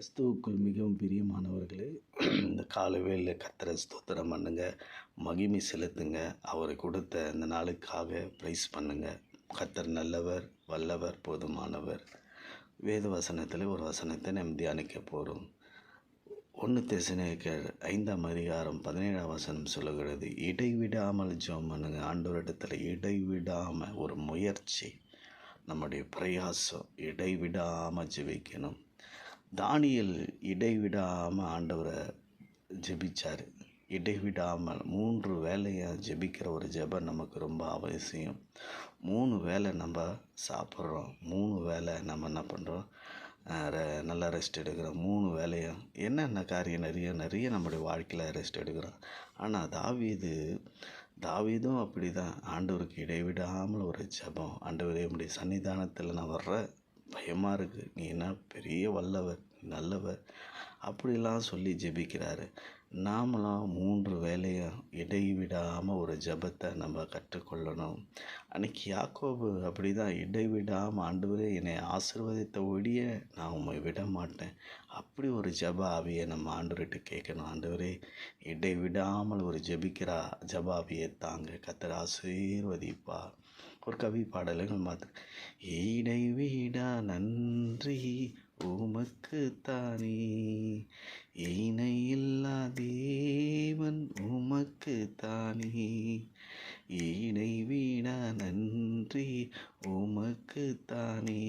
கிறிஸ்துவுக்குள் மிகவும் பிரியமானவர்களே, இந்த காலை வேளையில கர்த்தரை ஸ்தோத்திரம் பண்ணுங்க, மகிமை செலுத்துங்க. அவர் கொடுத்த இந்த நாளுக்காக பிரைஸ் பண்ணுங்க. கர்த்தர் நல்லவர், வல்லவர், போதுமானவர். வேத வசனத்தில் ஒரு வசனத்தை நம்ம தியானிக்க போகிறோம். 1 தெசலோனிக்கேயர் 5ஆம் அதிகாரம் 17ஆம் வசனம் சொல்லுகிறது, இடைவிடாமல் ஜெபம் பண்ணுங்க. ஆண்டவரிடத்தில் இடைவிடாமல் ஒரு முயற்சி, நம்முடைய பிரயாசம் இடைவிடாமல் ஜெபிக்கணும். தானியேல் இடைவிடாமல் ஆண்டவரை ஜெபிச்சார். இடைவிடாமல் 3 வேளையாக ஜெபிக்கிற ஒரு ஜெபம் நமக்கு ரொம்ப அவசியம். 3 வேளை நம்ம சாப்பிட்றோம், 3 வேளை நம்ம என்ன பண்ணுறோம், நல்லா ரெஸ்ட் எடுக்கிறோம். 3 வேளையும் என்னென்ன காரியம் நிறைய நம்முடைய வாழ்க்கையில் ரெஸ்ட் எடுக்கிறோம். ஆனால் தாவீதும் அப்படி தான் ஆண்டவருக்கு இடைவிடாமல் ஒரு ஜெபம். ஆண்டவரே உம்முடைய சன்னிதானத்தில் நான் வர்ற பயமாக இருக்குது, நீ என்ன பெரிய வல்லவர், நல்லவர் அப்படிலாம் சொல்லி ஜெபிக்கிறாரு. நாமளாம் 3 வேளையும் இடைவிடாமல் ஒரு ஜெபத்தை நம்ம கற்றுக்கொள்ளணும். அன்றைக்கி யாக்கோபு அப்படி தான் இடைவிடாமல், ஆண்டவரே என்னை ஆசீர்வதித்த ஒழிய நான் உம்மை விட மாட்டேன், அப்படி ஒரு ஜெப ஆவியை நம்ம ஆண்டவர்கிட்ட கேட்கணும். ஆண்டவரே இடைவிடாமல் ஒரு ஜெப ஆவியை தாங்க, கர்த்தர் ஆசீர்வதிப்பா. ஒரு கவி பாடல்கள் மாற்று, இடைவிடா நன்றி உமக்குத்தானே, இணையில்லா தேவன் உமக்குத்தானே, இடைவிடா நன்றி உமக்குத்தானே,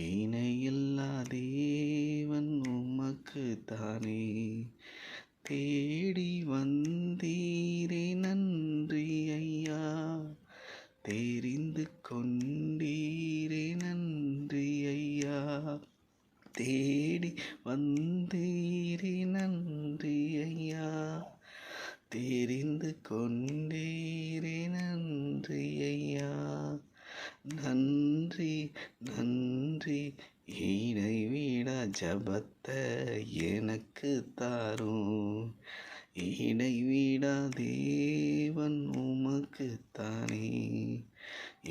இணையில்லா தேவன் உமக்குத்தானே, தேடி வந்தீரே நன்றி ஐயா, தெரிந்து கொண்டீரே நன்றி ஐயா, தேடி வந்தீரே நன்றி ஐயா, தெரிந்து கொண்டீரே நன்றி ஐயா, நன்றி நன்றி, இடைவிடா ஜெபத்தை எனக்கு தாரும், இடைவிடா தேவன் உமக்குத்தானே,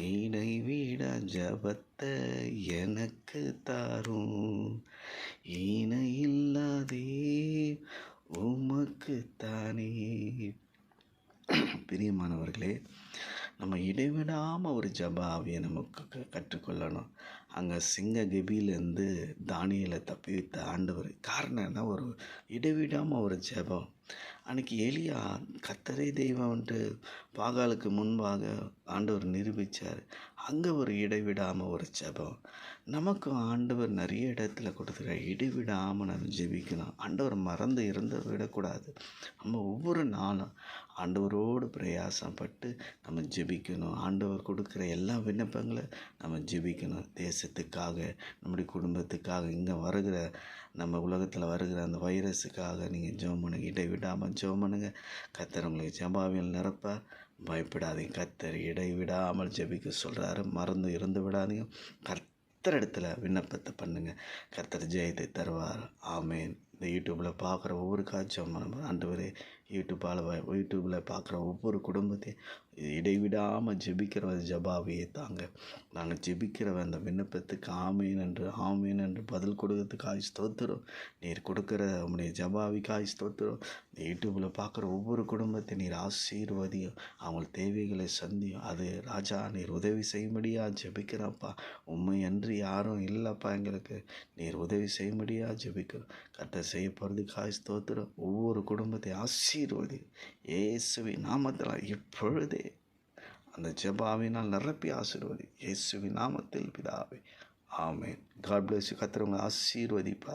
இடைவிடா ஜெபத்தை எனக்கு தாரும், இணையில்லாதே உமக்குத்தானே. பிரியமானவர்களே, நம்ம இடைவிடாமல் ஒரு ஜெப ஆவியை நமக்கு கற்றுக்கொள்ளணும். அங்கே சிங்க கெபியிலேருந்து தானியேலை தப்பி வைத்த ஆண்டவர் காரணம் என்ன, ஒரு இடைவிடாமல் ஒரு ஜெபம். அன்றைக்கி எலியா கர்த்தரே தெய்வம்ன்ட்டு பாகாலுக்கு முன்பாக ஆண்டவர் நிரூபித்தார். அங்கே ஒரு இடைவிடாமல் ஒரு ஜெபம். நமக்கும் ஆண்டவர் நிறைய இடத்துல கொடுத்துருக்கார். இடைவிடாமல் நம்ம ஜெபிக்கணும். ஆண்டவர் மறந்து இருந்து விடக்கூடாது. நம்ம ஒவ்வொரு நாளும் ஆண்டவரோடு பிரயாசப்பட்டு நம்ம ஜெபிக்கணும். ஆண்டவர் கொடுக்குற எல்லா விண்ணப்பங்களை நம்ம ஜெபிக்கணும். தேசத்துக்காக, நம்முடைய குடும்பத்துக்காக, இங்கே வருகிற நம்ம உலகத்தில் வருகிற அந்த வைரஸுக்காக நீங்கள் ஜெபம் பண்ணுங்க. இடைவிடாமல் ஜெபம் பண்ணுங்க. கர்த்தர் உங்களுக்கு ஜெபாவியல் நிரப்ப, பயப்படாதீங்க. கர்த்தர் இடைவிடாமல் ஜெபிக்க சொல்கிறாரு. மறந்து இருந்து விடாதீங்க. கர்த்தர் இடத்துல விண்ணப்பத்தை பண்ணுங்கள். கர்த்தர் ஜெயத்தை தருவார். ஆமேன். இந்த யூடியூப்பில் பார்க்குற ஒவ்வொரு காட்சியும் ஆண்டவரே, யூடியூப்பில் பார்க்குற ஒவ்வொரு குடும்பத்தையும் இடைவிடாமல் ஜெபிக்கிற ஜெபாவியை தாங்க. நாங்கள் ஜெபிக்கிற அந்த விண்ணப்பத்துக்கு ஆமீன் என்று பதில் கொடுக்கறதுக்காய் ஸ்தோத்திரம். நீர் கொடுக்குற உம்முடைய ஜெபாவிக்காய் ஸ்தோத்திரம். இந்த யூடியூப்பில் பார்க்குற ஒவ்வொரு குடும்பத்தை நீர் ஆசீர்வதியும், அவங்க தேவைகளை சந்தியும். அது ராஜா, நீர் உதவி செய்யும்படியாக ஜெபிக்கிறப்பா. உண்மை அன்றி யாரும் இல்லைப்பா, எங்களுக்கு நீர் உதவி செய்யும்படியாக ஜெபிக்கிறோம். கர்த்தர் செய்ய போகிறதுக்காய் ஸ்தோத்திரம். ஒவ்வொரு குடும்பத்தை ஆசீர்வதி இயேசுவின் நாமத்தில் இப்பொழுதே அந்த ஜெபாவினால் நிரப்பி ஆசீர்வதி. இயேசுவின் நாமத்தில் பிதாவே, ஆமேன். God bless you. கர்த்தர் உங்களை ஆசீர்வதிப்பார்.